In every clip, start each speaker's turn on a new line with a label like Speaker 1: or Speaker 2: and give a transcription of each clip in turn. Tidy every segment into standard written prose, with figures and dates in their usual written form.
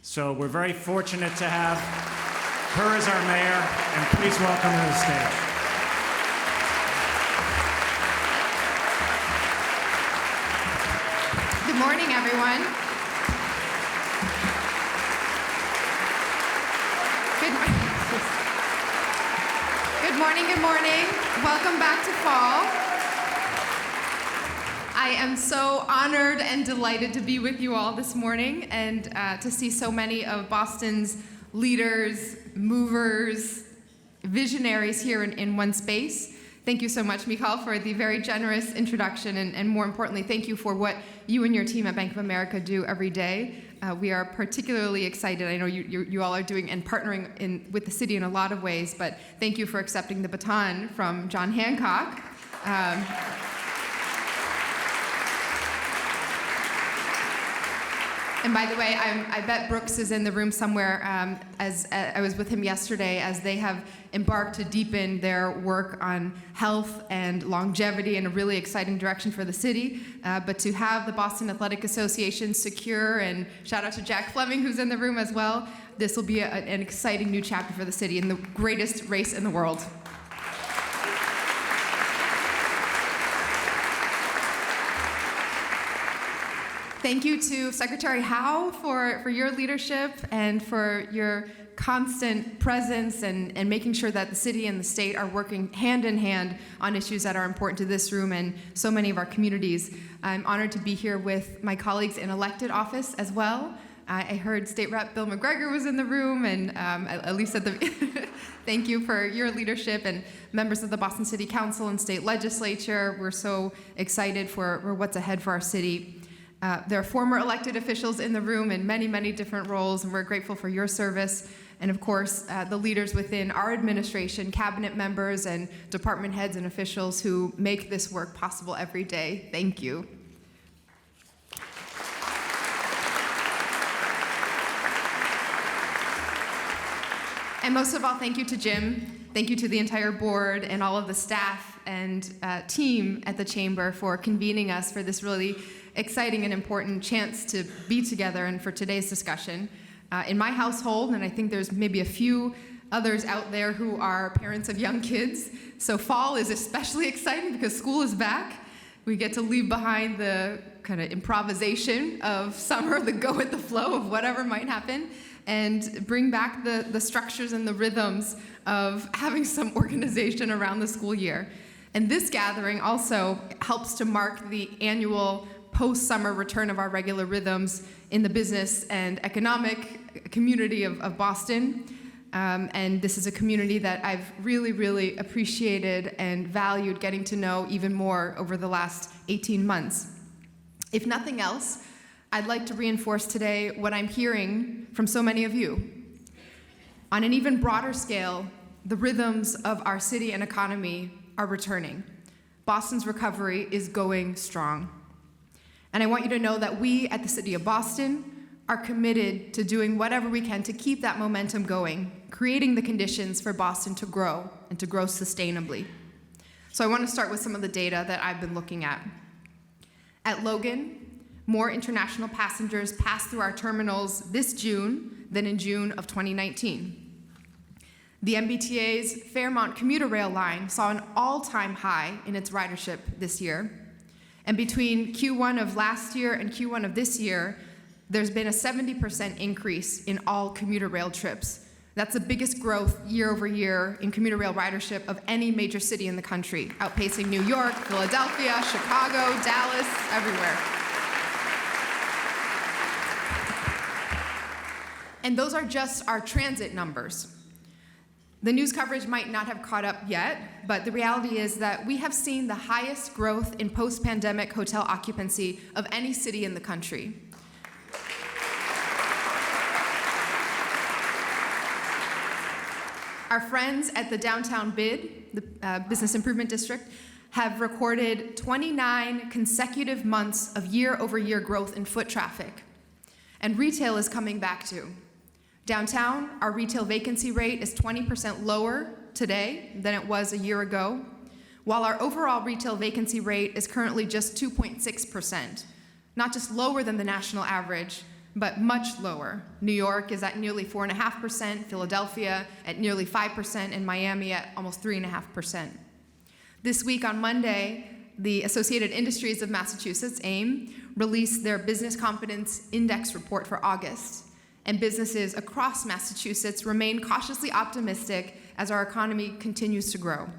Speaker 1: So we're very fortunate to have her as our mayor, and please welcome her to the stage.
Speaker 2: Good morning, everyone. Good morning. Welcome back to fall. I am so honored and delighted to be with you all this morning and to see so many of Boston's leaders, movers, visionaries here in one space. Thank you so much, Michelle, for the very generous introduction, and more importantly, thank you for what you and your team at Bank of America do every day. We are particularly excited. I know you all are doing and partnering with the city in a lot of ways, but thank you for accepting the baton from John Hancock. And by the way, I bet Brooks is in the room somewhere, as I was with him yesterday, as they have embarked to deepen their work on health and longevity in a really exciting direction for the city. But to have the Boston Athletic Association secure, and shout out to Jack Fleming, who's in the room as well, this will be an exciting new chapter for the city in the greatest race in the world. Thank you to Secretary Howe for your leadership and for your constant presence and making sure that the city and the state are working hand in hand on issues that are important to this room and so many of our communities. I'm honored to be here with my colleagues in elected office as well. I heard State Rep Bill McGregor was in the room, and at least at the thank you for your leadership, and members of the Boston City Council and state legislature. We're so excited for what's ahead for our city. There are former elected officials in the room in many, many different roles, and we're grateful for your service. And of course, the leaders within our administration, cabinet members, and department heads and officials who make this work possible every day. Thank you. And most of all, thank you to Jim. Thank you to the entire board and all of the staff and team at the Chamber for convening us for this really exciting and important chance to be together and for today's discussion. In my household, and I think there's maybe a few others out there who are parents of young kids, so fall is especially exciting because school is back. We get to leave behind the kind of improvisation of summer, the go with the flow of whatever might happen, and bring back the structures and the rhythms of having some organization around the school year. And this gathering also helps to mark the annual post-summer return of our regular rhythms in the business and economic community of Boston. And this is a community that I've really, really appreciated and valued getting to know even more over the last 18 months. If nothing else, I'd like to reinforce today what I'm hearing from so many of you. On an even broader scale, the rhythms of our city and economy are returning. Boston's recovery is going strong. And I want you to know that we at the City of Boston are committed to doing whatever we can to keep that momentum going, creating the conditions for Boston to grow and to grow sustainably. So I want to start with some of the data that I've been looking at. At Logan, more international passengers passed through our terminals this June than in June of 2019. The MBTA's Fairmont commuter rail line saw an all-time high in its ridership this year. And between Q1 of last year and Q1 of this year, there's been a 70% increase in all commuter rail trips. That's the biggest growth year over year in commuter rail ridership of any major city in the country, outpacing New York, Philadelphia, Chicago, Dallas, everywhere. And those are just our transit numbers. The news coverage might not have caught up yet, but the reality is that we have seen the highest growth in post-pandemic hotel occupancy of any city in the country. Our friends at the Downtown BID, the Business Improvement District, have recorded 29 consecutive months of year-over-year growth in foot traffic. And retail is coming back too. Downtown, our retail vacancy rate is 20% lower today than it was a year ago, while our overall retail vacancy rate is currently just 2.6%, not just lower than the national average, but much lower. New York is at nearly 4.5%, Philadelphia at nearly 5%, and Miami at almost 3.5%. This week on Monday, the Associated Industries of Massachusetts, AIM, released their Business Confidence Index report for August, and businesses across Massachusetts remain cautiously optimistic as our economy continues to grow.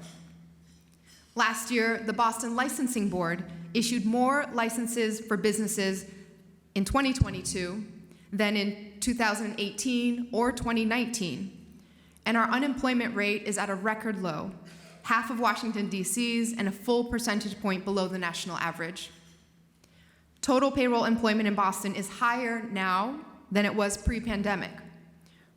Speaker 2: Last year, the Boston Licensing Board issued more licenses for businesses in 2022 than in 2018 or 2019, and our unemployment rate is at a record low, half of Washington, D.C.'s, and a full percentage point below the national average. Total payroll employment in Boston is higher now than it was pre-pandemic.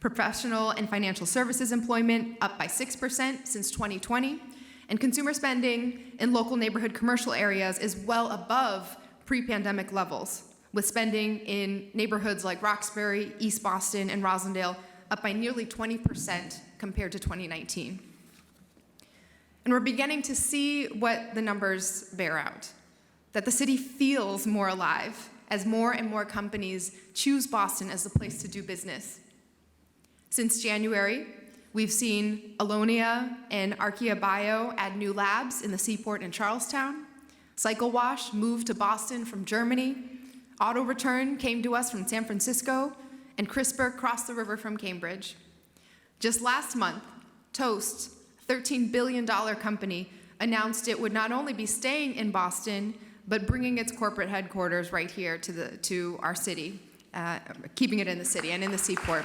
Speaker 2: Professional and financial services employment up by 6% since 2020, and consumer spending in local neighborhood commercial areas is well above pre-pandemic levels, with spending in neighborhoods like Roxbury, East Boston, and Rosendale up by nearly 20% compared to 2019. And we're beginning to see what the numbers bear out, that the city feels more alive as more and more companies choose Boston as the place to do business. Since January, we've seen Alonia and Archaea Bio add new labs in the Seaport in Charlestown. Cycle Wash moved to Boston from Germany. Auto Return came to us from San Francisco, and CRISPR crossed the river from Cambridge. Just last month, Toast, a $13 billion company, announced it would not only be staying in Boston, but bringing its corporate headquarters right here to our city, keeping it in the city and in the Seaport.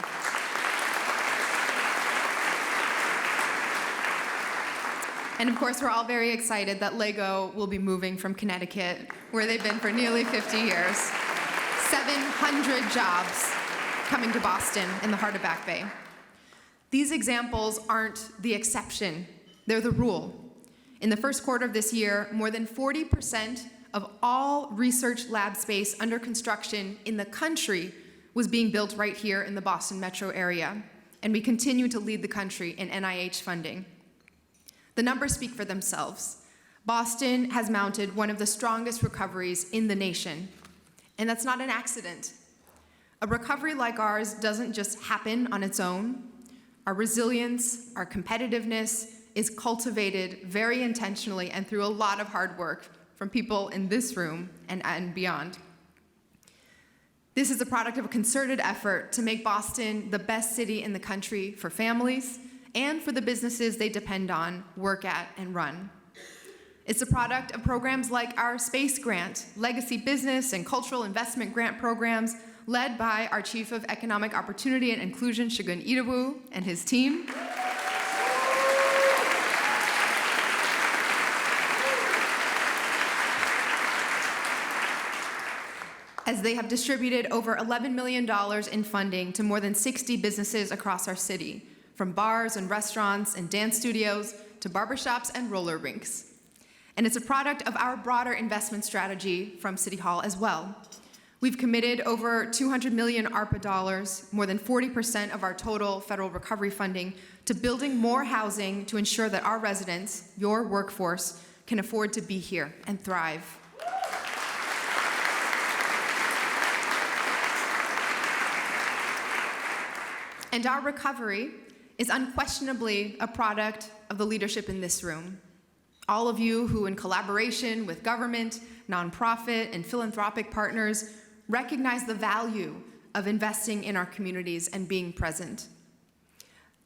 Speaker 2: And of course, we're all very excited that Lego will be moving from Connecticut, where they've been for nearly 50 years. 700 jobs coming to Boston in the heart of Back Bay. These examples aren't the exception, they're the rule. In the first quarter of this year, more than 40% of all research lab space under construction in the country was being built right here in the Boston metro area, and we continue to lead the country in NIH funding. The numbers speak for themselves. Boston has mounted one of the strongest recoveries in the nation, and that's not an accident. A recovery like ours doesn't just happen on its own. Our resilience, our competitiveness is cultivated very intentionally and through a lot of hard work from people in this room and beyond. This is a product of a concerted effort to make Boston the best city in the country for families and for the businesses they depend on, work at, and run. It's a product of programs like our Space Grant, Legacy Business, and Cultural Investment Grant programs led by our Chief of Economic Opportunity and Inclusion, michellewu, and his team. As they have distributed over $11 million in funding to more than 60 businesses across our city, from bars and restaurants and dance studios to barbershops and roller rinks. And it's a product of our broader investment strategy from City Hall as well. We've committed over $200 million ARPA dollars, more than 40% of our total federal recovery funding, to building more housing to ensure that our residents, your workforce, can afford to be here and thrive. And our recovery is unquestionably a product of the leadership in this room. All of you who, in collaboration with government, nonprofit, and philanthropic partners, recognize the value of investing in our communities and being present.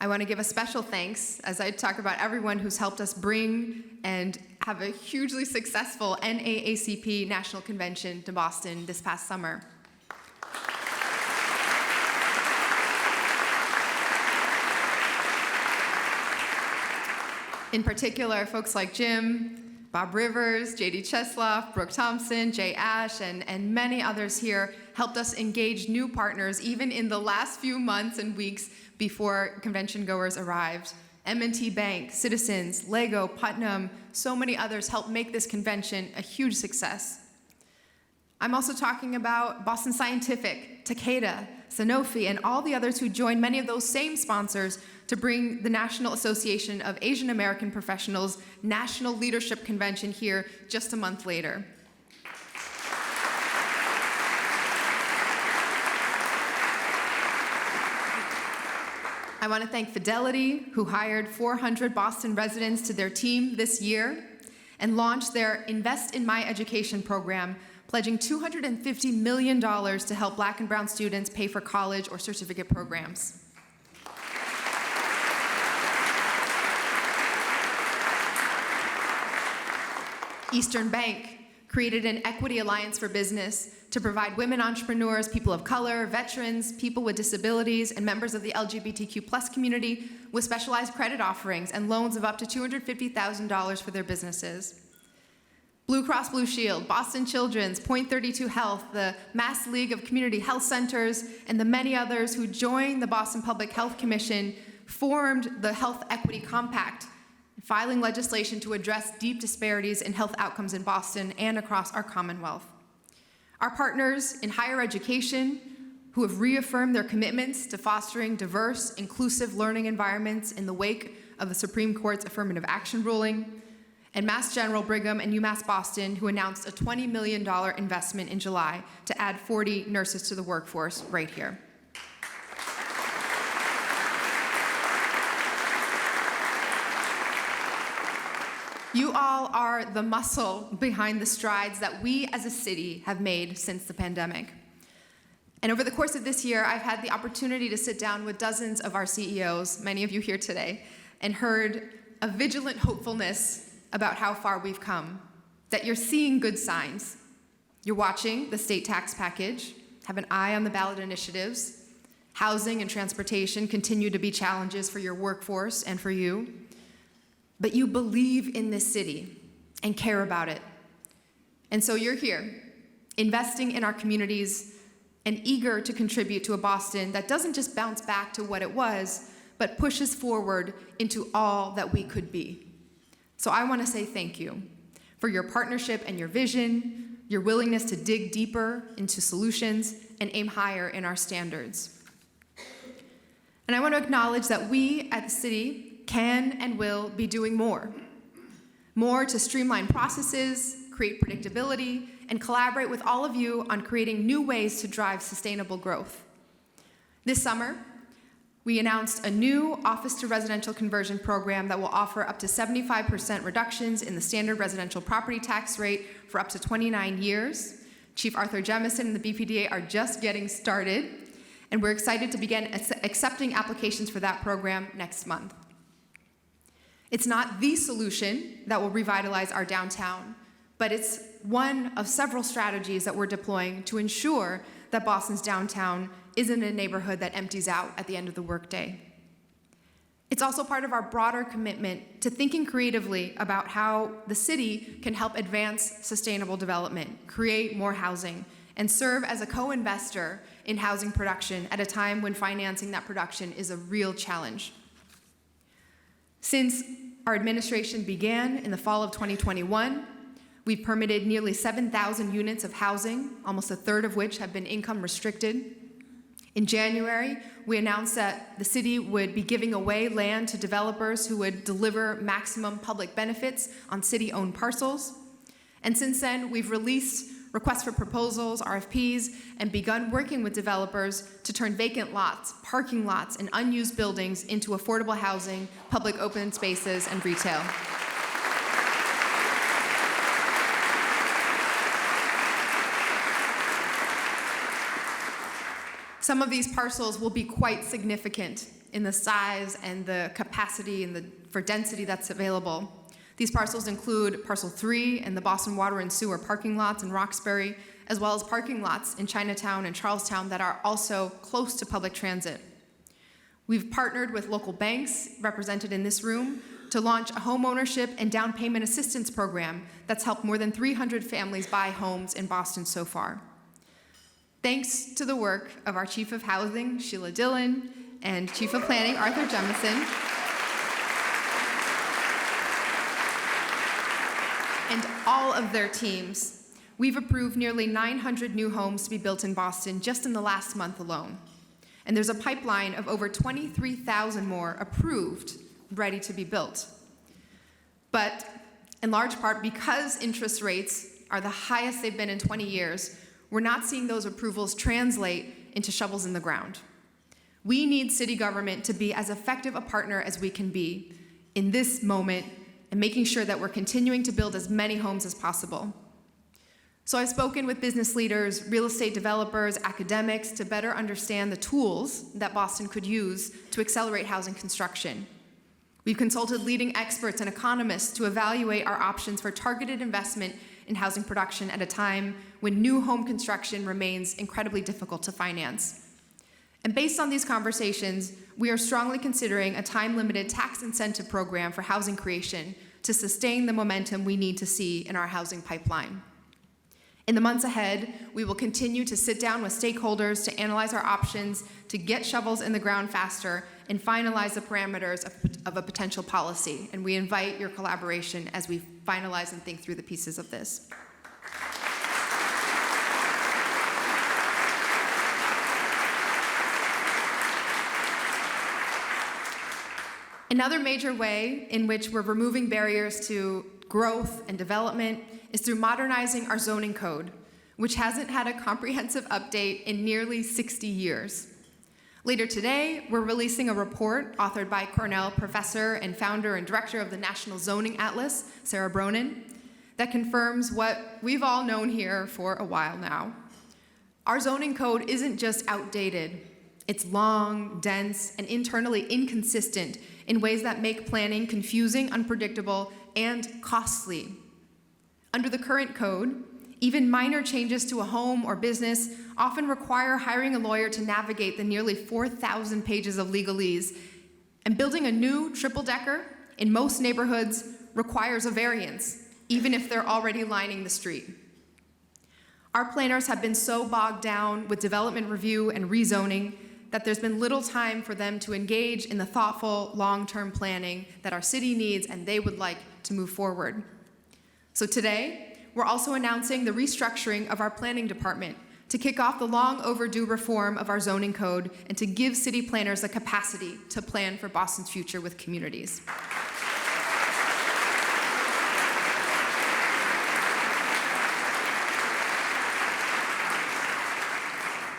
Speaker 2: I want to give a special thanks, as I talk about everyone who's helped us bring and have a hugely successful NAACP National Convention to Boston this past summer. In particular, folks like Jim, Bob Rivers, J.D. Chesloff, Brooke Thompson, Jay Ash, and many others here helped us engage new partners even in the last few months and weeks before convention goers arrived. M&T Bank, Citizens, Lego, Putnam, so many others helped make this convention a huge success. I'm also talking about Boston Scientific, Takeda, Sanofi, and all the others who joined many of those same sponsors to bring the National Association of Asian American Professionals National Leadership Convention here just a month later. I want to thank Fidelity, who hired 400 Boston residents to their team this year and launched their Invest in My Education program, pledging $250 million to help Black and brown students pay for college or certificate programs. Eastern Bank created an equity alliance for business to provide women entrepreneurs, people of color, veterans, people with disabilities, and members of the LGBTQ+ community with specialized credit offerings and loans of up to $250,000 for their businesses. Blue Cross Blue Shield, Boston Children's, Point 32 Health, the Mass League of Community Health Centers, and the many others who joined the Boston Public Health Commission formed the Health Equity Compact, filing legislation to address deep disparities in health outcomes in Boston and across our Commonwealth. Our partners in higher education, who have reaffirmed their commitments to fostering diverse, inclusive learning environments in the wake of the Supreme Court's affirmative action ruling, and Mass General Brigham and UMass Boston, who announced a $20 million investment in July to add 40 nurses to the workforce right here. You all are the muscle behind the strides that we as a city have made since the pandemic. And over the course of this year, I've had the opportunity to sit down with dozens of our CEOs, many of you here today, and heard a vigilant hopefulness about how far we've come, that you're seeing good signs. You're watching the state tax package, have an eye on the ballot initiatives. Housing and transportation continue to be challenges for your workforce and for you. But you believe in this city and care about it. And so you're here, investing in our communities and eager to contribute to a Boston that doesn't just bounce back to what it was, but pushes forward into all that we could be. So I want to say thank you for your partnership and your vision, your willingness to dig deeper into solutions and aim higher in our standards. And I want to acknowledge that we at the city can and will be doing more to streamline processes, create predictability, and collaborate with all of you on creating new ways to drive sustainable growth. This summer, we announced a new office-to-residential conversion program that will offer up to 75% reductions in the standard residential property tax rate for up to 29 years. Chief Arthur Jemison and the BPDA are just getting started, and we're excited to begin accepting applications for that program next month. It's not the solution that will revitalize our downtown, but it's one of several strategies that we're deploying to ensure that Boston's downtown isn't a neighborhood that empties out at the end of the workday. It's also part of our broader commitment to thinking creatively about how the city can help advance sustainable development, create more housing, and serve as a co-investor in housing production at a time when financing that production is a real challenge. Since our administration began in the fall of 2021, we've permitted nearly 7,000 units of housing, almost a third of which have been income restricted. In January, we announced that the city would be giving away land to developers who would deliver maximum public benefits on city-owned parcels. And since then, we've released requests for proposals, RFPs, and begun working with developers to turn vacant lots, parking lots, and unused buildings into affordable housing, public open spaces, and retail. Some of these parcels will be quite significant in the size and the capacity and for density that's available. These parcels include Parcel 3 and the Boston Water and Sewer parking lots in Roxbury, as well as parking lots in Chinatown and Charlestown that are also close to public transit. We've partnered with local banks represented in this room to launch a home ownership and down payment assistance program that's helped more than 300 families buy homes in Boston so far. Thanks to the work of our Chief of Housing, Sheila Dillon, and Chief of Planning, Arthur Jemison, and all of their teams, we've approved nearly 900 new homes to be built in Boston just in the last month alone. And there's a pipeline of over 23,000 more approved, ready to be built. But in large part, because interest rates are the highest they've been in 20 years, we're not seeing those approvals translate into shovels in the ground. We need city government to be as effective a partner as we can be in this moment and making sure that we're continuing to build as many homes as possible. So I've spoken with business leaders, real estate developers, academics to better understand the tools that Boston could use to accelerate housing construction. We've consulted leading experts and economists to evaluate our options for targeted investment in housing production at a time when new home construction remains incredibly difficult to finance. And based on these conversations, we are strongly considering a time-limited tax incentive program for housing creation to sustain the momentum we need to see in our housing pipeline. In the months ahead, we will continue to sit down with stakeholders to analyze our options, to get shovels in the ground faster, and finalize the parameters of a potential policy. And we invite your collaboration as we finalize and think through the pieces of this. Another major way in which we're removing barriers to growth and development is through modernizing our zoning code, which hasn't had a comprehensive update in nearly 60 years. Later today, we're releasing a report authored by Cornell professor and founder and director of the National Zoning Atlas, Sarah Bronin, that confirms what we've all known here for a while now. Our zoning code isn't just outdated. It's long, dense, and internally inconsistent in ways that make planning confusing, unpredictable, and costly. Under the current code, even minor changes to a home or business often require hiring a lawyer to navigate the nearly 4,000 pages of legalese, and building a new triple-decker in most neighborhoods requires a variance, even if they're already lining the street. Our planners have been so bogged down with development review and rezoning that there's been little time for them to engage in the thoughtful, long-term planning that our city needs and they would like to move forward. So today, we're also announcing the restructuring of our planning department to kick off the long overdue reform of our zoning code and to give city planners the capacity to plan for Boston's future with communities.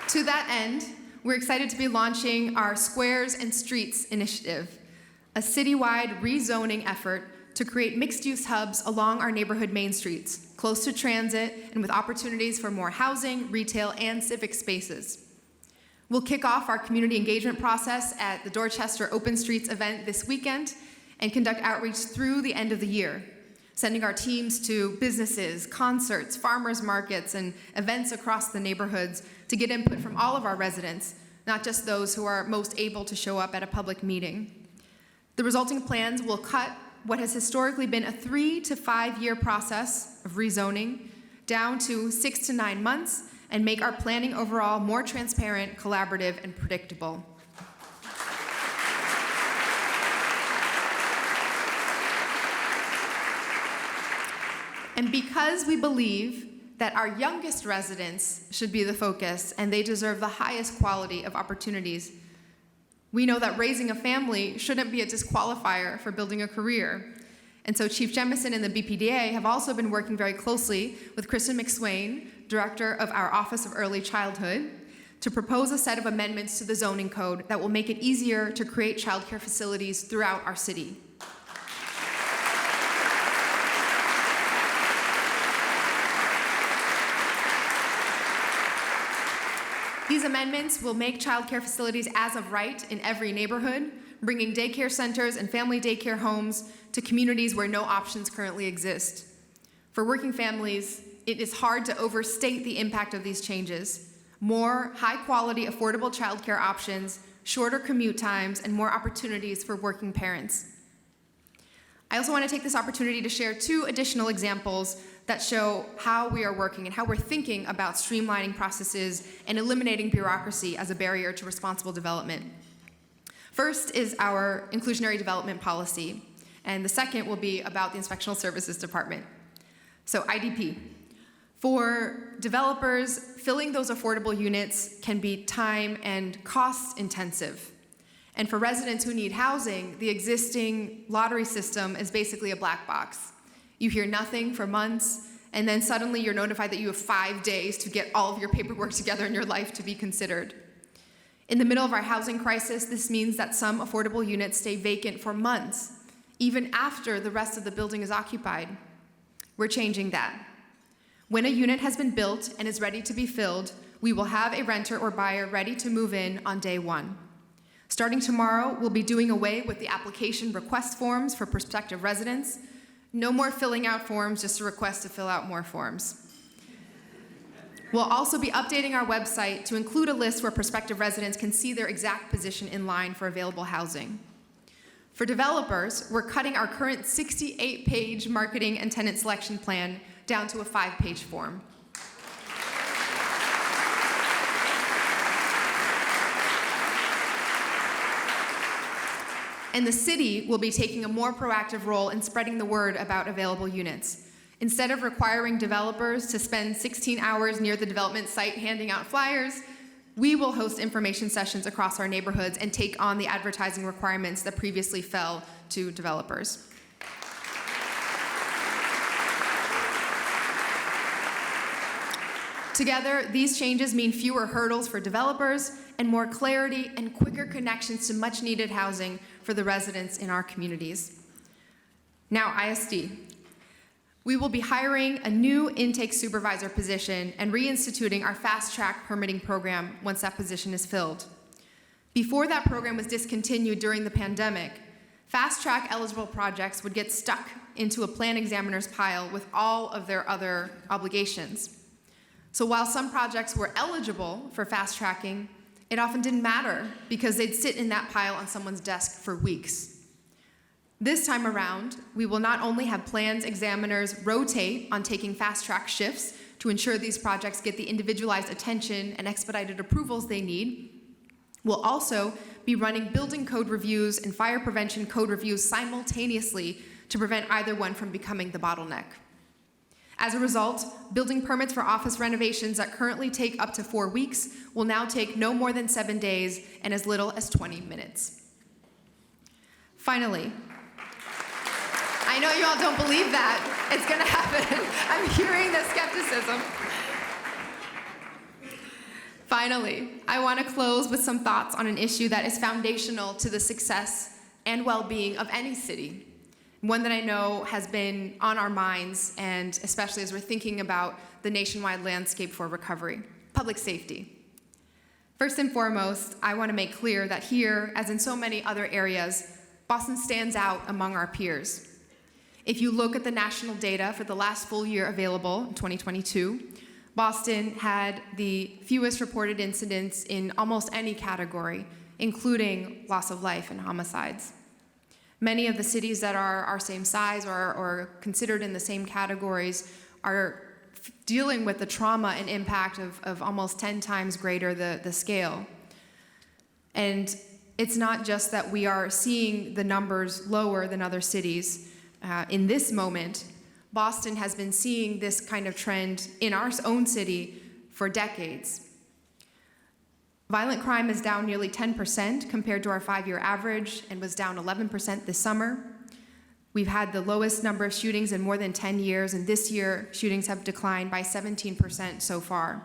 Speaker 2: To that end, we're excited to be launching our Squares and Streets initiative, a citywide rezoning effort to create mixed-use hubs along our neighborhood main streets, close to transit and with opportunities for more housing, retail, and civic spaces. We'll kick off our community engagement process at the Dorchester Open Streets event this weekend and conduct outreach through the end of the year, sending our teams to businesses, concerts, farmers markets, and events across the neighborhoods to get input from all of our residents, not just those who are most able to show up at a public meeting. The resulting plans will cut what has historically been a 3 to 5 year process of rezoning down to 6 to 9 months and make our planning overall more transparent, collaborative, and predictable. And because we believe that our youngest residents should be the focus and they deserve the highest quality of opportunities, we know that raising a family shouldn't be a disqualifier for building a career. And so Chief Jemison and the BPDA have also been working very closely with Kristen McSwain, director of our Office of Early Childhood, to propose a set of amendments to the zoning code that will make it easier to create childcare facilities throughout our city. These amendments will make childcare facilities as of right in every neighborhood, bringing daycare centers and family daycare homes to communities where no options currently exist. For working families, it is hard to overstate the impact of these changes. More high-quality, affordable childcare options, shorter commute times, and more opportunities for working parents. I also want to take this opportunity to share 2 additional examples that show how we are working and how we're thinking about streamlining processes and eliminating bureaucracy as a barrier to responsible development. First is our inclusionary development policy, and the second will be about the Inspectional Services Department. So IDP. For developers, filling those affordable units can be time and cost intensive. And for residents who need housing, the existing lottery system is basically a black box. You hear nothing for months, and then suddenly you're notified that you have 5 days to get all of your paperwork together in your life to be considered. In the middle of our housing crisis, this means that some affordable units stay vacant for months, even after the rest of the building is occupied. We're changing that. When a unit has been built and is ready to be filled, we will have a renter or buyer ready to move in on day one. Starting tomorrow, we'll be doing away with the application request forms for prospective residents. No more filling out forms just a request to fill out more forms. We'll also be updating our website to include a list where prospective residents can see their exact position in line for available housing. For developers, we're cutting our current 68-page marketing and tenant selection plan down to a 5-page form. And the city will be taking a more proactive role in spreading the word about available units. Instead of requiring developers to spend 16 hours near the development site handing out flyers, we will host information sessions across our neighborhoods and take on the advertising requirements that previously fell to developers. Together, these changes mean fewer hurdles for developers and more clarity and quicker connections to much-needed housing for the residents in our communities. Now, ISD. We will be hiring a new intake supervisor position and reinstituting our fast-track permitting program once that position is filled. Before that program was discontinued during the pandemic, fast-track eligible projects would get stuck into a plan examiner's pile with all of their other obligations. So while some projects were eligible for fast-tracking, it often didn't matter because they'd sit in that pile on someone's desk for weeks. This time around, we will not only have plans examiners rotate on taking fast-track shifts to ensure these projects get the individualized attention and expedited approvals they need, we'll also be running building code reviews and fire prevention code reviews simultaneously to prevent either one from becoming the bottleneck. As a result, building permits for office renovations that currently take up to 4 weeks will now take no more than 7 days and as little as 20 minutes. Finally, I know you all don't believe that it's going to happen. I'm hearing the skepticism. Finally, I want to close with some thoughts on an issue that is foundational to the success and well-being of any city. One that I know has been on our minds, and especially as we're thinking about the nationwide landscape for recovery: public safety. First and foremost, I want to make clear that here, as in so many other areas, Boston stands out among our peers. If you look at the national data for the last full year available, 2022, Boston had the fewest reported incidents in almost any category, including loss of life and homicides. Many of the cities that are our same size or considered in the same categories are dealing with the trauma and impact of almost 10 times greater the scale. And it's not just that we are seeing the numbers lower than other cities. In this moment, Boston has been seeing this kind of trend in our own city for decades. Violent crime is down nearly 10% compared to our 5-year average and was down 11% this summer. We've had the lowest number of shootings in more than 10 years, and this year, shootings have declined by 17% so far.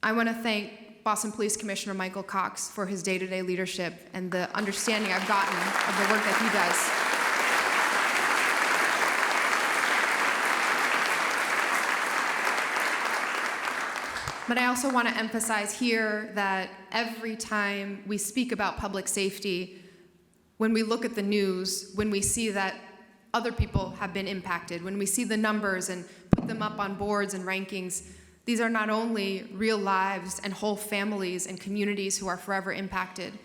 Speaker 2: I want to thank Boston Police Commissioner Michael Cox for his day-to-day leadership and the understanding I've gotten of the work that he does. But I also want to emphasize here that every time we speak about public safety, when we look at the news, when we see that other people have been impacted, when we see the numbers and put them up on boards and rankings, these are not only real lives and whole families and communities who are forever impacted,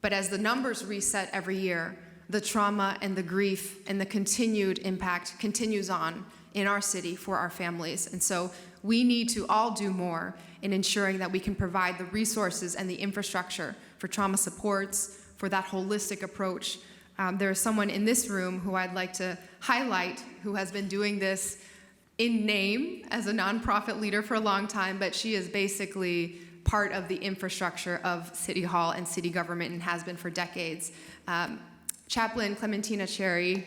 Speaker 2: but as the numbers reset every year, the trauma and the grief and the continued impact continues on in our city for our families. And so we need to all do more in ensuring that we can provide the resources and the infrastructure for trauma supports, for that holistic approach. There is someone in this room who I'd like to highlight who has been doing this in name as a nonprofit leader for a long time, but she is basically part of the infrastructure of City Hall and city government and has been for decades. Chaplain Clementina Cherry.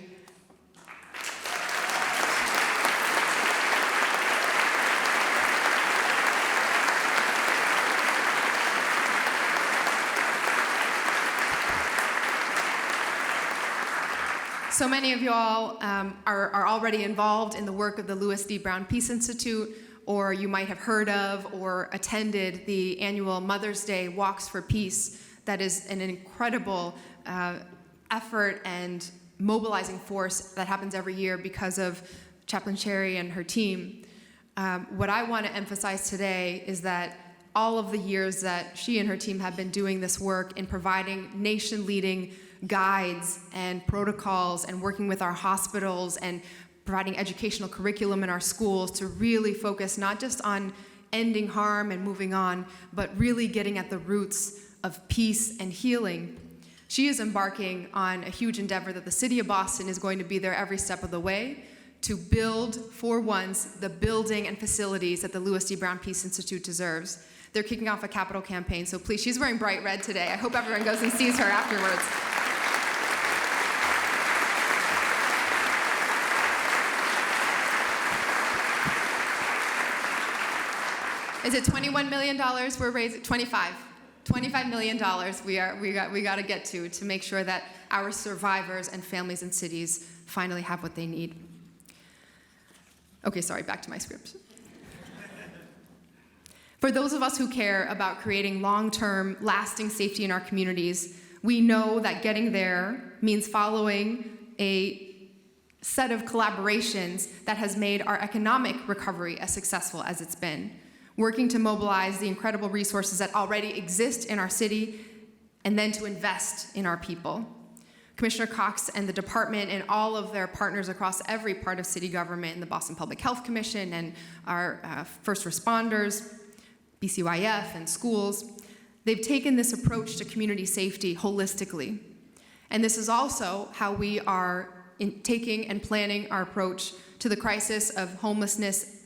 Speaker 2: So many of you all are already involved in the work of the Louis D. Brown Peace Institute, or you might have heard of or attended the annual Mother's Day Walks for Peace. That is an incredible effort and mobilizing force that happens every year because of Chaplain Cherry and her team. What I want to emphasize today is that all of the years that she and her team have been doing this work in providing nation-leading guides and protocols and working with our hospitals and providing educational curriculum in our schools to really focus not just on ending harm and moving on, but really getting at the roots of peace and healing. She is embarking on a huge endeavor that the City of Boston is going to be there every step of the way to build, for once, the building and facilities that the Louis D. Brown Peace Institute deserves. They're kicking off a capital campaign, so please, she's wearing bright red today. I hope everyone goes and sees her afterwards. Is it $21 million we're raising? $25 million we got to get to make sure that our survivors and families and cities finally have what they need. Okay, sorry, back to my script. For those of us who care about creating long-term, lasting safety in our communities, we know that getting there means following a set of collaborations that has made our economic recovery as successful as it's been, working to mobilize the incredible resources that already exist in our city and then to invest in our people. Commissioner Cox and the department and all of their partners across every part of city government, and the Boston Public Health Commission and our first responders, BCYF and schools, they've taken this approach to community safety holistically. And this is also how we are taking and planning our approach to the crisis of homelessness,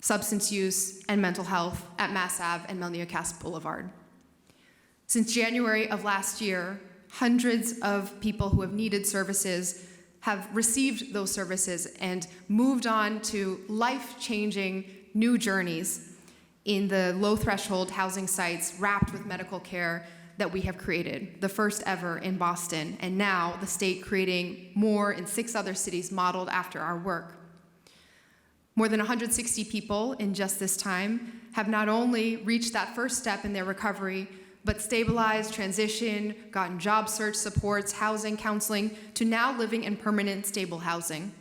Speaker 2: substance use, and mental health at Mass Ave and Melnia Cass Boulevard. Since January of last year, hundreds of people who have needed services have received those services and moved on to life-changing new journeys in the low-threshold housing sites wrapped with medical care that we have created, the first ever in Boston, and now the state creating more in 6 other cities modeled after our work. More than 160 people in just this time have not only reached that first step in their recovery, but stabilized, transitioned, gotten job search supports, housing, counseling, to now living in permanent, stable housing.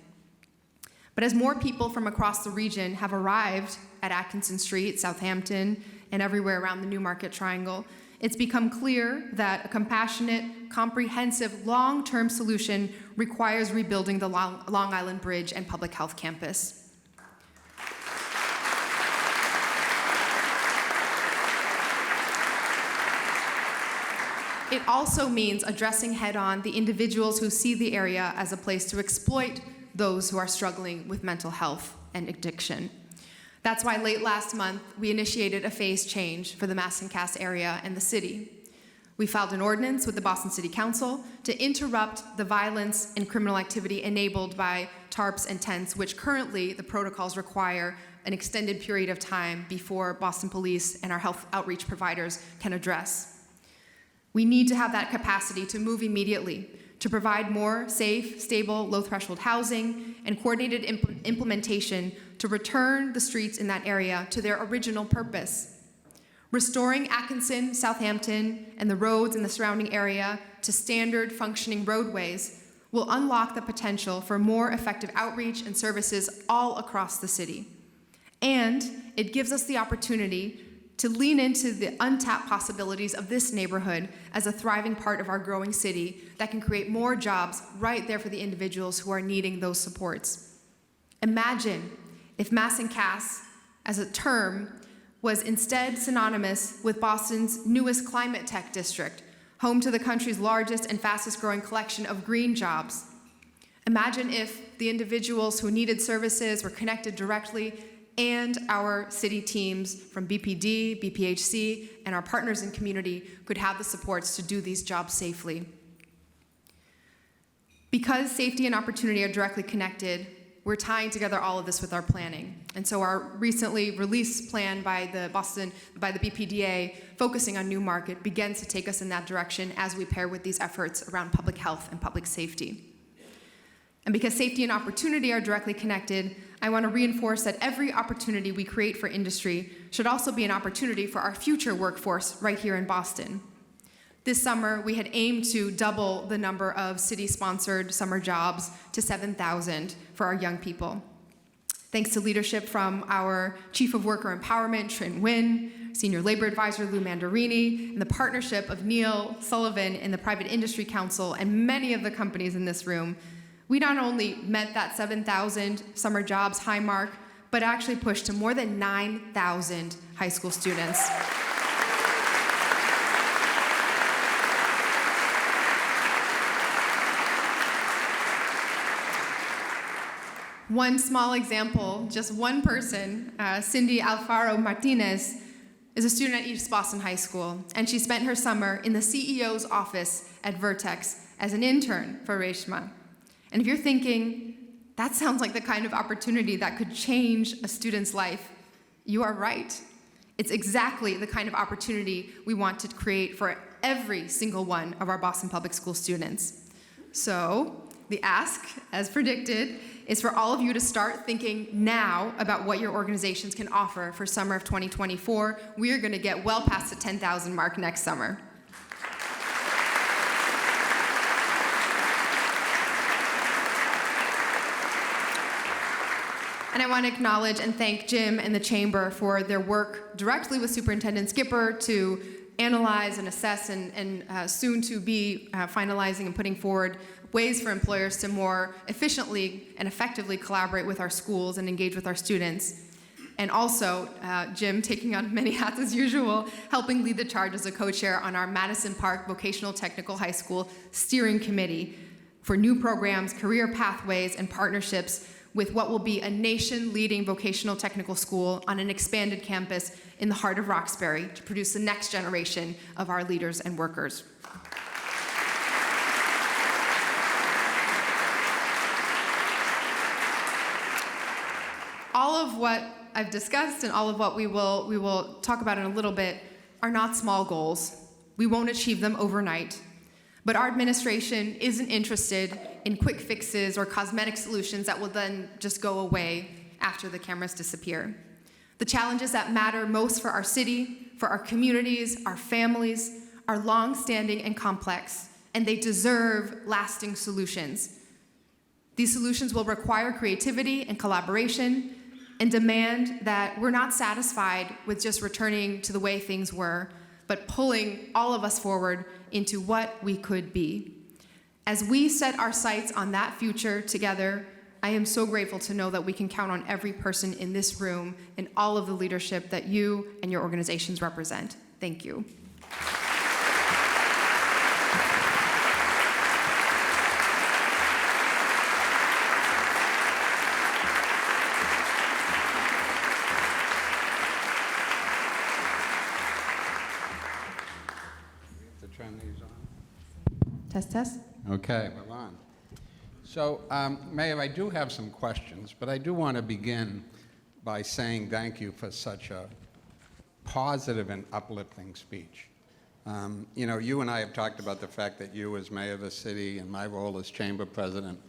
Speaker 2: But as more people from across the region have arrived at Atkinson Street, Southampton, and everywhere around the Newmarket Triangle, it's become clear that a compassionate, comprehensive, long-term solution requires rebuilding the Long Island Bridge and Public Health Campus. It also means addressing head-on the individuals who see the area as a place to exploit those who are struggling with mental health and addiction. That's why late last month, we initiated a phase change for the Mass and Cass area and the city. We filed an ordinance with the Boston City Council to interrupt the violence and criminal activity enabled by tarps and tents, which currently the protocols require an extended period of time before Boston Police and our health outreach providers can address. We need to have that capacity to move immediately to provide more safe, stable, low-threshold housing and coordinated implementation to return the streets in that area to their original purpose. Restoring Atkinson, Southampton, and the roads in the surrounding area to standard functioning roadways will unlock the potential for more effective outreach and services all across the city. And it gives us the opportunity to lean into the untapped possibilities of this neighborhood as a thriving part of our growing city that can create more jobs right there for the individuals who are needing those supports. Imagine if Mass and Cass, as a term, was instead synonymous with Boston's newest climate tech district, home to the country's largest and fastest growing collection of green jobs. Imagine if the individuals who needed services were connected directly and our city teams from BPD, BPHC, and our partners in community could have the supports to do these jobs safely. Because safety and opportunity are directly connected, we're tying together all of this with our planning. And so our recently released plan by the BPDA, focusing on Newmarket, begins to take us in that direction as we pair with these efforts around public health and public safety. And because safety and opportunity are directly connected, I want to reinforce that every opportunity we create for industry should also be an opportunity for our future workforce right here in Boston. This summer, we had aimed to double the number of city-sponsored summer jobs to 7,000 for our young people. Thanks to leadership from our Chief of Worker Empowerment, Trin Nguyen, Senior Labor Advisor Lou Mandarini, and the partnership of Neil Sullivan and the Private Industry Council and many of the companies in this room, we not only met that 7,000 summer jobs high mark, but actually pushed to more than 9,000 high school students. One small example, just one person, Cindy Alfaro Martinez, is a student at East Boston High School, and she spent her summer in the CEO's office at Vertex as an intern for Reshma. And if you're thinking, that sounds like the kind of opportunity that could change a student's life, you are right. It's exactly the kind of opportunity we want to create for every single one of our Boston Public School students. So, the ask, as predicted, is for all of you to start thinking now about what your organizations can offer for summer of 2024. We are going to get well past the 10,000 mark next summer. And I want to acknowledge and thank Jim and the Chamber for their work directly with Superintendent Skipper to analyze and assess and soon to be finalizing and putting forward ways for employers to more efficiently and effectively collaborate with our schools and engage with our students. And also, Jim taking on many hats as usual, helping lead the charge as a co-chair on our Madison Park Vocational Technical High School Steering Committee for new programs, career pathways, and partnerships with what will be a nation-leading vocational technical school on an expanded campus in the heart of Roxbury to produce the next generation of our leaders and workers. All of what I've discussed and all of what we will talk about in a little bit are not small goals. We won't achieve them overnight. But our administration isn't interested in quick fixes or cosmetic solutions that will then just go away after the cameras disappear. The challenges that matter most for our city, for our communities, our families, are long-standing and complex, and they deserve lasting solutions. These solutions will require creativity and collaboration and demand that we're not satisfied with just returning to the way things were, but pulling all of us forward into what we could be. As we set our sights on that future together, I am so grateful to know that we can count on every person in this room and all of the leadership that you and your organizations represent. Thank you. Test, test.
Speaker 3: Okay, we're on. So, Mayor, I do have some questions, but I do want to begin by saying thank you for such a positive and uplifting speech. You know, you and I have talked about the fact that you as mayor of the city and my role as chamber president,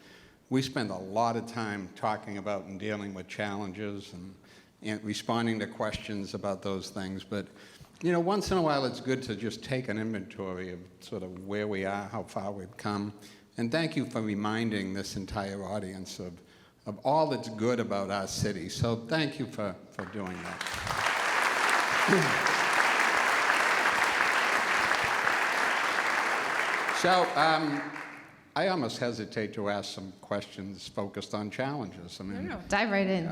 Speaker 3: we spend a lot of time talking about and dealing with challenges and responding to questions about those things. But you know, once in a while, it's good to just take an inventory of sort of where we are, how far we've come. And thank you for reminding this entire audience of all that's good about our city. So thank you for doing that. So I almost hesitate to ask some questions focused on challenges. I mean,
Speaker 2: No, dive right in.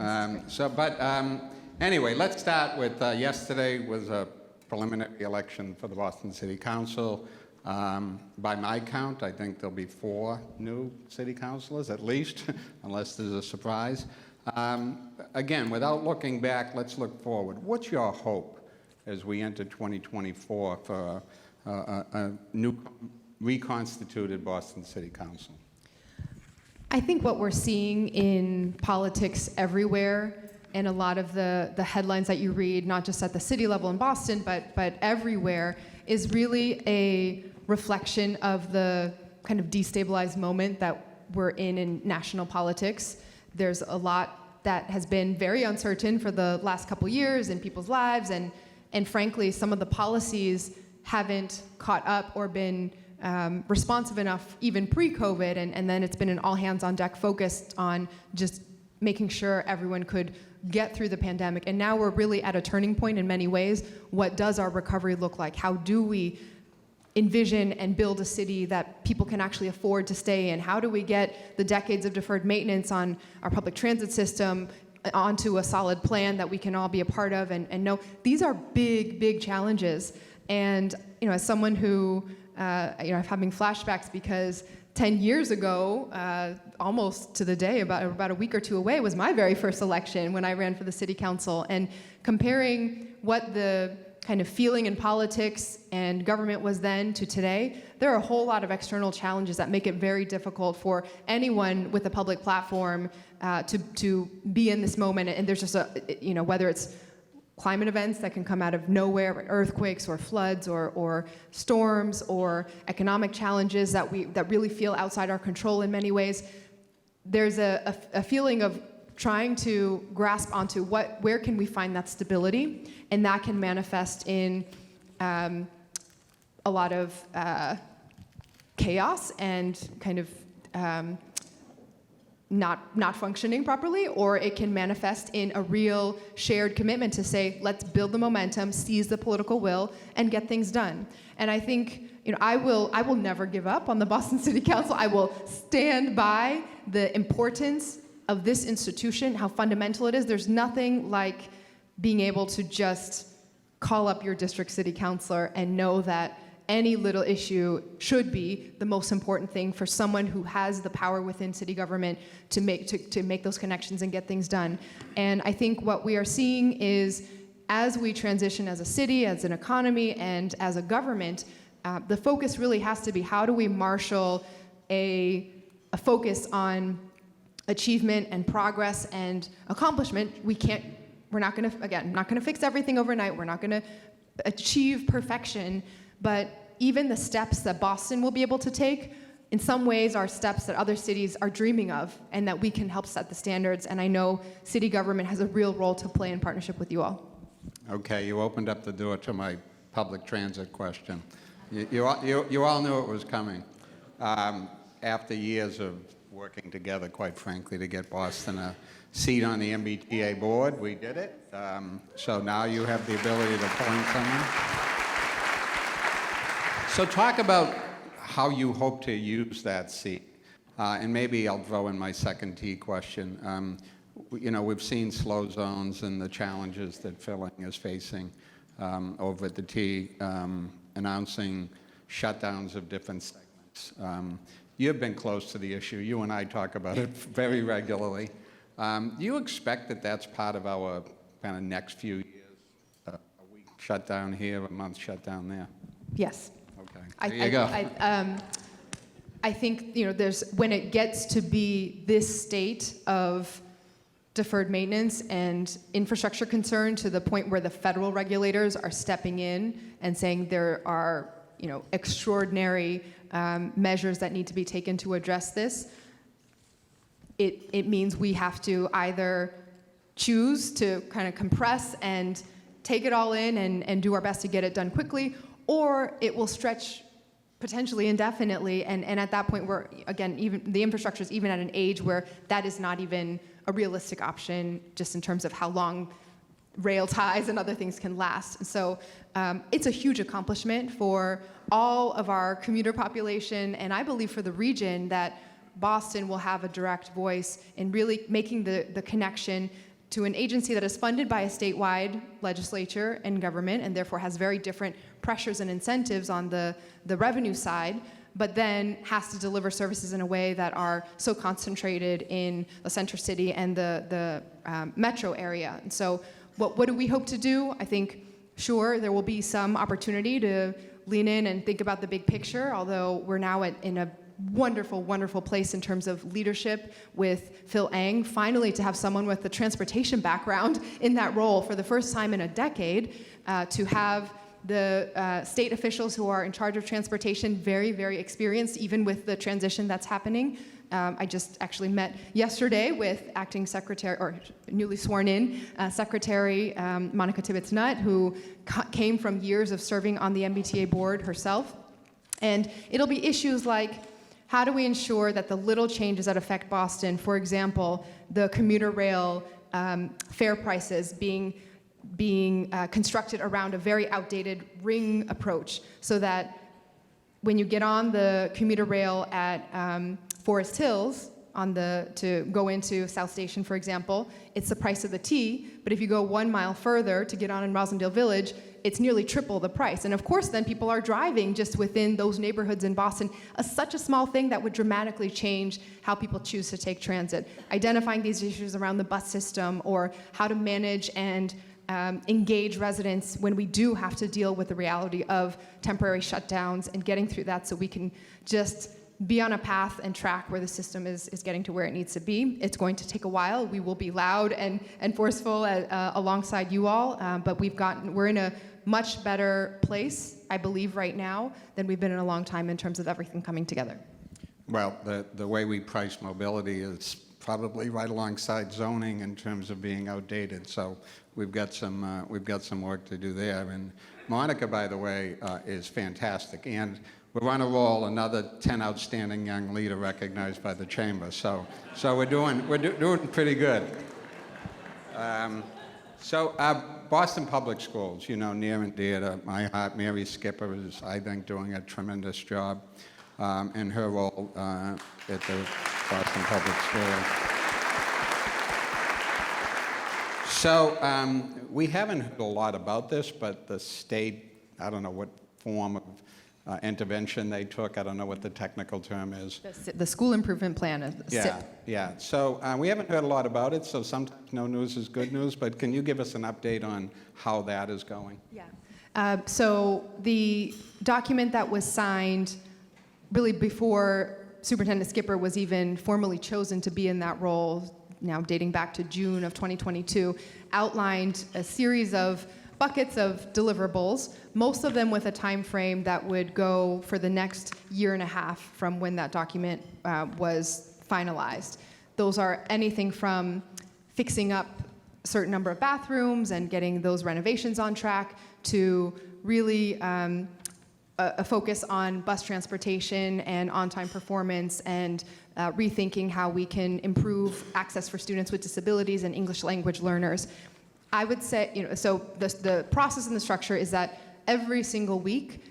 Speaker 3: Anyway, let's start with yesterday was a preliminary election for the Boston City Council. By my count, I think there'll be 4 new city councilors at least, unless there's a surprise. Again, without looking back, let's look forward. What's your hope as we enter 2024 for a new reconstituted Boston City Council?
Speaker 2: I think what we're seeing in politics everywhere, and a lot of the headlines that you read, not just at the city level in Boston, but everywhere, is really a reflection of the kind of destabilized moment that we're in national politics. There's a lot that has been very uncertain for the last couple years in people's lives, and frankly, some of the policies haven't caught up or been responsive enough even pre-COVID, and then it's been an all-hands-on-deck focused on just making sure everyone could get through the pandemic. And now we're really at a turning point in many ways. What does our recovery look like? How do we envision and build a city that people can actually afford to stay in? How do we get the decades of deferred maintenance on our public transit system onto a solid plan that we can all be a part of and know? These are big, big challenges. And as someone who, I'm having flashbacks because 10 years ago, almost to the day, about a week or two away, was my very first election when I ran for the city council. And comparing what the kind of feeling in politics and government was then to today, there are a whole lot of external challenges that make it very difficult for anyone with a public platform to be in this moment. And there's just whether it's climate events that can come out of nowhere, earthquakes or floods or storms or economic challenges that really feel outside our control in many ways. There's a feeling of trying to grasp onto where can we find that stability, and that can manifest in a lot of chaos and kind of not functioning properly, or it can manifest in a real shared commitment to say, let's build the momentum, seize the political will, and get things done. And I think, I will never give up on the Boston City Council. I will stand by the importance of this institution, how fundamental it is. There's nothing like being able to just call up your district city councilor and know that any little issue should be the most important thing for someone who has the power within city government to make those connections and get things done. And I think what we are seeing is, as we transition as a city, as an economy, and as a government, the focus really has to be, how do we marshal a focus on achievement and progress and accomplishment? We're not gonna fix everything overnight. We're not gonna achieve perfection. But even the steps that Boston will be able to take, in some ways, are steps that other cities are dreaming of, and that we can help set the standards. And I know city government has a real role to play in partnership with you all.
Speaker 3: Okay, you opened up the door to my public transit question. You all knew it was coming. After years of working together, quite frankly, to get Boston a seat on the MBTA board, we did it. So now you have the ability to appoint someone. So talk about how you hope to use that seat. And maybe I'll throw in my second T question. We've seen slow zones and the challenges that filling is facing over at the T, announcing shutdowns of different segments. You've been close to the issue. You and I talk about it very regularly. Do you expect that that's part of our kind of next few years? A week shutdown here, a month shutdown there?
Speaker 2: Yes.
Speaker 3: Okay, there you go.
Speaker 2: I think when it gets to be this state of deferred maintenance and infrastructure concern to the point where the federal regulators are stepping in and saying there are extraordinary measures that need to be taken to address this, it means we have to either choose to kind of compress and take it all in and do our best to get it done quickly, or it will stretch potentially indefinitely, and at that point we're, again, even the infrastructure is even at an age where that is not even a realistic option, just in terms of how long rail ties and other things can last. And so it's a huge accomplishment for all of our commuter population, and I believe for the region, that Boston will have a direct voice in really making the connection to an agency that is funded by a statewide legislature and government, and therefore has very different pressures and incentives on the revenue side, but then has to deliver services in a way that are so concentrated in the center city and the metro area. And so what do we hope to do? I think, sure, there will be some opportunity to lean in and think about the big picture, although we're now in a wonderful, wonderful place in terms of leadership with Phil Eng. Finally, to have someone with the transportation background in that role for the first time in a decade, to have the state officials who are in charge of transportation very, very experienced, even with the transition that's happening, I just actually met yesterday with acting secretary, or newly sworn in Secretary Monica Tibbetts-Nutt, who came from years of serving on the MBTA board herself. And it'll be issues like, how do we ensure that the little changes that affect Boston, for example, the commuter rail fare prices being constructed around a very outdated ring approach, so that when you get on the commuter rail at Forest Hills to go into South Station, for example, it's the price of the T, but if you go 1 mile further to get on in Rosendale Village, it's nearly triple the price. And of course, then people are driving just within those neighborhoods in Boston. Such a small thing that would dramatically change how people choose to take transit. Identifying these issues around the bus system, or how to manage and engage residents when we do have to deal with the reality of temporary shutdowns, and getting through that so we can just be on a path and track where the system is getting to where it needs to be. It's going to take a while. We will be loud and forceful alongside you all, but we're in a much better place, I believe, right now than we've been in a long time in terms of everything coming together.
Speaker 3: Well, the way we price mobility is probably right alongside zoning in terms of being outdated. So we've got some work to do there. And Monica, by the way, is fantastic. And we're on a roll, another 10 outstanding young leader recognized by the chamber. So we're doing pretty good. Boston Public Schools, near and dear to my heart. Mary Skipper is, I think, doing a tremendous job in her role at the Boston Public Schools. So we haven't heard a lot about this, but the state, I don't know what form of intervention they took. I don't know what the technical term is.
Speaker 2: The school improvement plan.
Speaker 3: Yeah. So we haven't heard a lot about it, so sometimes no news is good news, but can you give us an update on how that is going?
Speaker 2: Yeah. So the document that was signed really before Superintendent Skipper was even formally chosen to be in that role, now dating back to June of 2022, outlined a series of buckets of deliverables, most of them with a time frame that would go for the next year and a half from when that document was finalized. Those are anything from fixing up a certain number of bathrooms and getting those renovations on track, to really a focus on bus transportation and on-time performance, and rethinking how we can improve access for students with disabilities and English language learners. I would say, so the process and the structure is that every single week,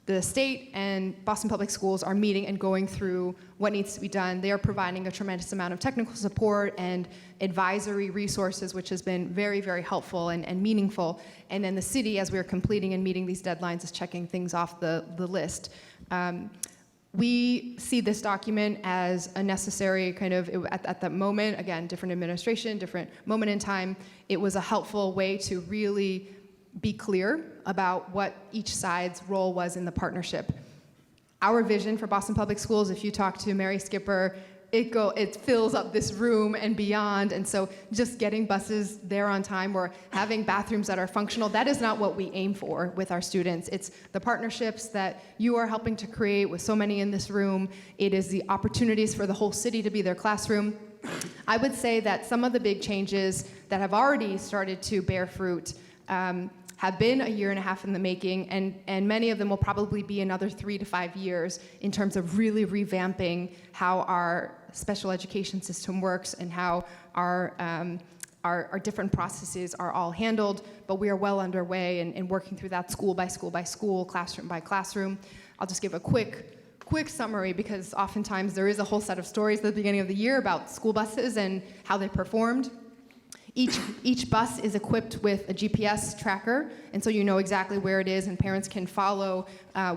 Speaker 2: the state and Boston Public Schools are meeting and going through what needs to be done. They are providing a tremendous amount of technical support and advisory resources, which has been very, very helpful and meaningful. And then the city, as we're completing and meeting these deadlines, is checking things off the list. We see this document as a necessary kind of, at that moment, again, different administration, different moment in time, it was a helpful way to really be clear about what each side's role was in the partnership. Our vision for Boston Public Schools, if you talk to Mary Skipper, it fills up this room and beyond, and so just getting buses there on time or having bathrooms that are functional, that is not what we aim for with our students. It's the partnerships that you are helping to create with so many in this room. It is the opportunities for the whole city to be their classroom. I would say that some of the big changes that have already started to bear fruit have been a year and a half in the making, and many of them will probably be another 3 to 5 years in terms of really revamping how our special education system works and how our different processes are all handled. But we are well underway in working through that school by school by school, classroom by classroom. I'll just give a quick summary, because oftentimes there is a whole set of stories at the beginning of the year about school buses and how they performed. Each bus is equipped with a GPS tracker, and so you know exactly where it is, and parents can follow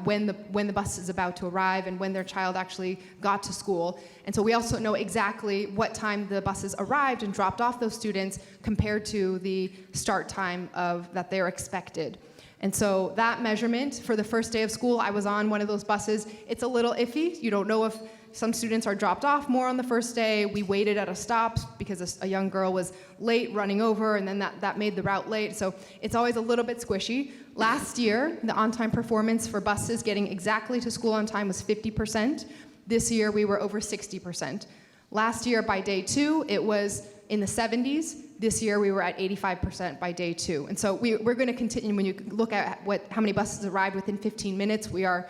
Speaker 2: when the bus is about to arrive and when their child actually got to school. And so we also know exactly what time the buses arrived and dropped off those students compared to the start time that they're expected. And so that measurement for the first day of school, I was on one of those buses. It's a little iffy. You don't know if some students are dropped off more on the first day. We waited at a stop because a young girl was late running over, and then that made the route late. So it's always a little bit squishy. Last year, the on-time performance for buses getting exactly to school on time was 50%. This year, we were over 60%. Last year, by day 2, it was in the 70s. This year, we were at 85% by day 2. And so we're going to continue. When you look at how many buses arrived within 15 minutes, we are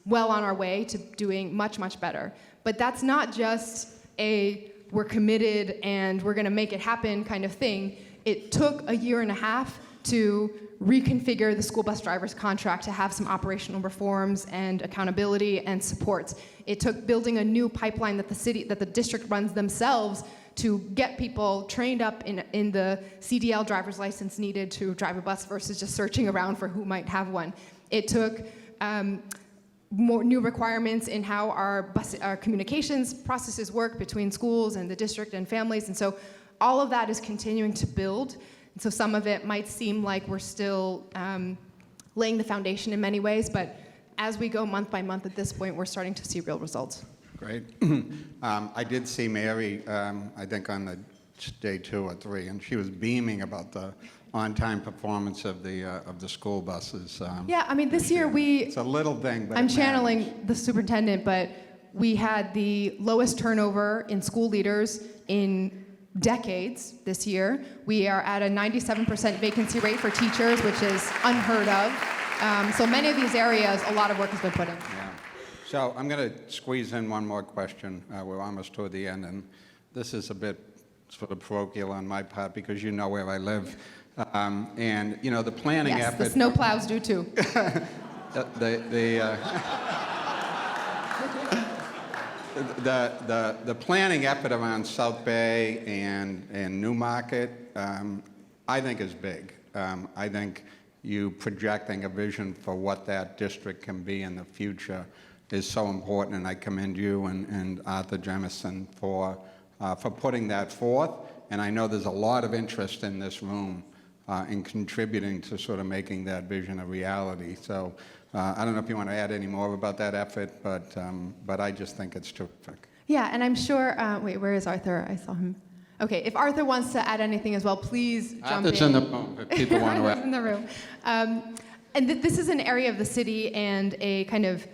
Speaker 2: well on our way to doing much, much better. But that's not just we're committed and we're going to make it happen kind of thing. It took a year and a half to reconfigure the school bus driver's contract to have some operational reforms and accountability and supports. It took building a new pipeline that the district runs themselves to get people trained up in the CDL driver's license needed to drive a bus versus just searching around for who might have one. It took more new requirements in how our communications processes work between schools and the district and families, and so all of that is continuing to build. And so some of it might seem like we're still laying the foundation in many ways, but as we go month by month at this point, we're starting to see real results.
Speaker 3: Great. I did see Mary, I think on the day 2 or 3, and she was beaming about the on-time performance of the school buses.
Speaker 2: Yeah, I mean, this year
Speaker 3: it's a little thing, but
Speaker 2: I'm
Speaker 3: it
Speaker 2: channeling
Speaker 3: matters.
Speaker 2: the superintendent, but we had the lowest turnover in school leaders in decades this year. We are at a 97% vacancy rate for teachers, which is unheard of. So many of these areas, a lot of work has been put in.
Speaker 3: Yeah. So I'm going to squeeze in one more question. We're almost toward the end, and this is a bit sort of parochial on my part because you know where I live. And, you know, the planning
Speaker 2: Yes,
Speaker 3: effort...
Speaker 2: the snow plows do too.
Speaker 3: The planning effort around South Bay and Newmarket, I think is big. I think you projecting a vision for what that district can be in the future is so important, and I commend you and Arthur Jemison for putting that forth. And I know there's a lot of interest in this room in contributing to sort of making that vision a reality. So I don't know if you want to add any more about that effort, but I just think it's terrific.
Speaker 2: Yeah, and I'm sure, wait, where is Arthur? I saw him. Okay, if Arthur wants to add anything as well, please jump
Speaker 3: Arthur's in the room, if people want to
Speaker 2: Arthur's
Speaker 3: add.
Speaker 2: in the room. And this is an area of the city and a kind of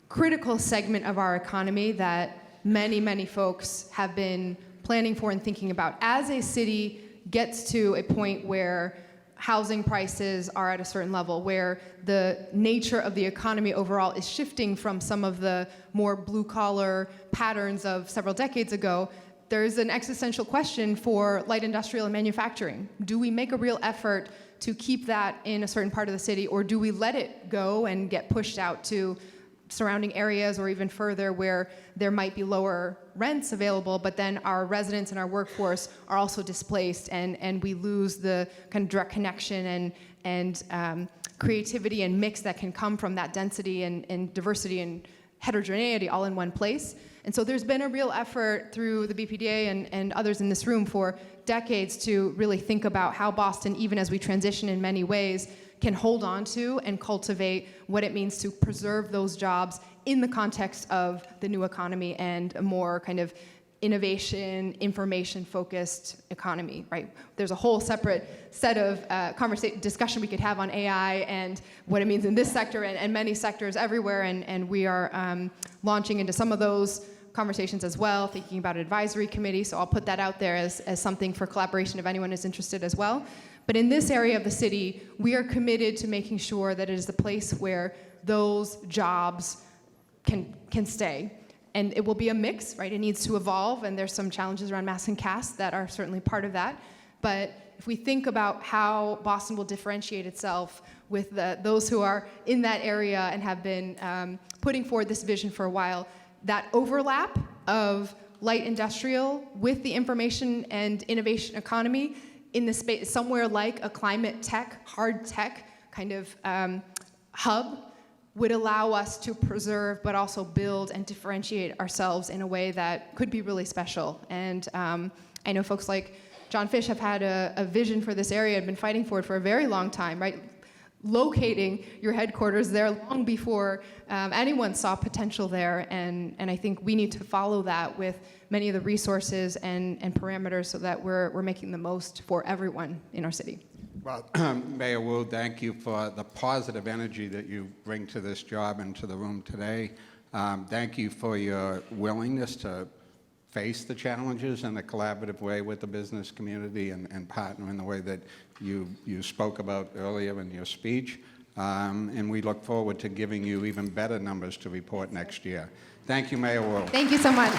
Speaker 2: critical segment of our economy that many, many folks have been planning for and thinking about. As a city gets to a point where housing prices are at a certain level, where the nature of the economy overall is shifting from some of the more blue-collar patterns of several decades ago, there's an existential question for light industrial and manufacturing. Do we make a real effort to keep that in a certain part of the city, or do we let it go and get pushed out to surrounding areas or even further where there might be lower rents available, but then our residents and our workforce are also displaced, and we lose the kind of direct connection and creativity and mix that can come from that density and diversity and heterogeneity all in one place. And so there's been a real effort through the BPDA and others in this room for decades to really think about how Boston, even as we transition in many ways, can hold on to and cultivate what it means to preserve those jobs in the context of the new economy and a more kind of innovation, information-focused economy, right? There's a whole separate set of discussion we could have on AI and what it means in this sector and many sectors everywhere, and we are launching into some of those conversations as well, thinking about an advisory committee, so I'll put that out there as something for collaboration if anyone is interested as well. But in this area of the city, we are committed to making sure that it is the place where those jobs can stay. And it will be a mix, right? It needs to evolve, and there's some challenges around mass and caste that are certainly part of that. But if we think about how Boston will differentiate itself with those who are in that area and have been putting forward this vision for a while, that overlap of light industrial with the information and innovation economy in the space, somewhere like a climate tech, hard tech kind of hub, would allow us to preserve but also build and differentiate ourselves in a way that could be really special. And I know folks like John Fish have had a vision for this area and been fighting for it for a very long time, right? Locating your headquarters there long before anyone saw potential there, and I think we need to follow that with many of the resources and parameters so that we're making the most for everyone in our city.
Speaker 3: Well, Mayor Wu, thank you for the positive energy that you bring to this job and to the room today. Thank you for your willingness to face the challenges in a collaborative way with the business community and partner in the way that you spoke about earlier in your speech. And we look forward to giving you even better numbers to report next year. Thank you, Mayor Wu.
Speaker 2: Thank you so much.